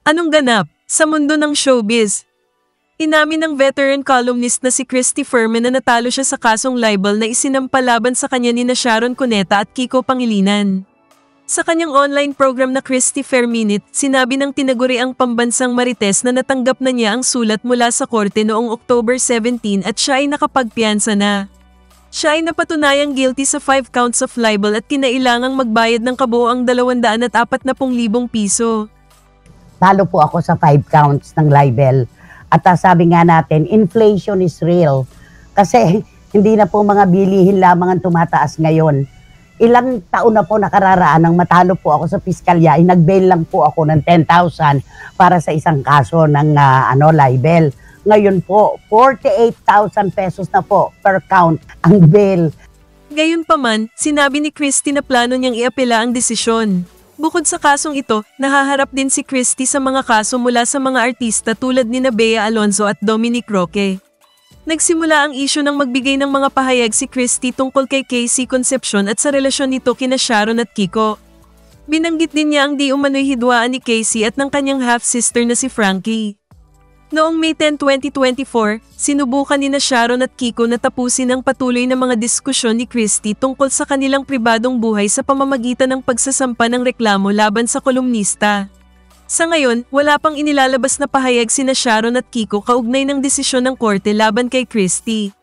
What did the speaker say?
Anong ganap sa mundo ng showbiz? Inamin ng veteran columnist na si Christy Fermin na natalo siya sa kasong libel na isinampa laban sa kanya ni Sharon Cuneta at Kiko Pangilinan. Sa kanyang online program na Christy Fair Minute, sinabi ng tinaguriang pambansang Marites na natanggap na niya ang sulat mula sa korte noong October 17 at siya ay nakapagpiyansa na. Siya ay napatunayang guilty sa 5 counts of libel at kinailangang magbayad ng kabuoang 240,000 piso. Talo po ako sa 5 counts ng libel. At sabi nga natin, inflation is real. Kasi hindi na po mga bilihin lamang ang tumataas ngayon. Ilang taon na po nakararaan nang matalo po ako sa piskalya, ay nag-bail lang po ako ng 10,000 para sa isang kaso ng libel. Ngayon po, 48,000 pesos na po per count ang bail. Gayunpaman, sinabi ni Christy na plano niyang iapela ang desisyon. Bukod sa kasong ito, nahaharap din si Christy sa mga kaso mula sa mga artista tulad ni Bea Alonzo at Dominic Roque. Nagsimula ang isyu ng magbigay ng mga pahayag si Christy tungkol kay Casey Concepcion at sa relasyon nito kina Sharon at Kiko. Binanggit din niya ang di umano'y hidwaan ni Casey at ng kanyang half-sister na si Frankie. Noong May 10, 2024, sinubukan ni Sharon at Kiko na tapusin ang patuloy na mga diskusyon ni Christy tungkol sa kanilang pribadong buhay sa pamamagitan ng pagsasampa ng reklamo laban sa kolumnista. Sa ngayon, wala pang inilalabas na pahayag sina Sharon at Kiko kaugnay ng desisyon ng korte laban kay Christy.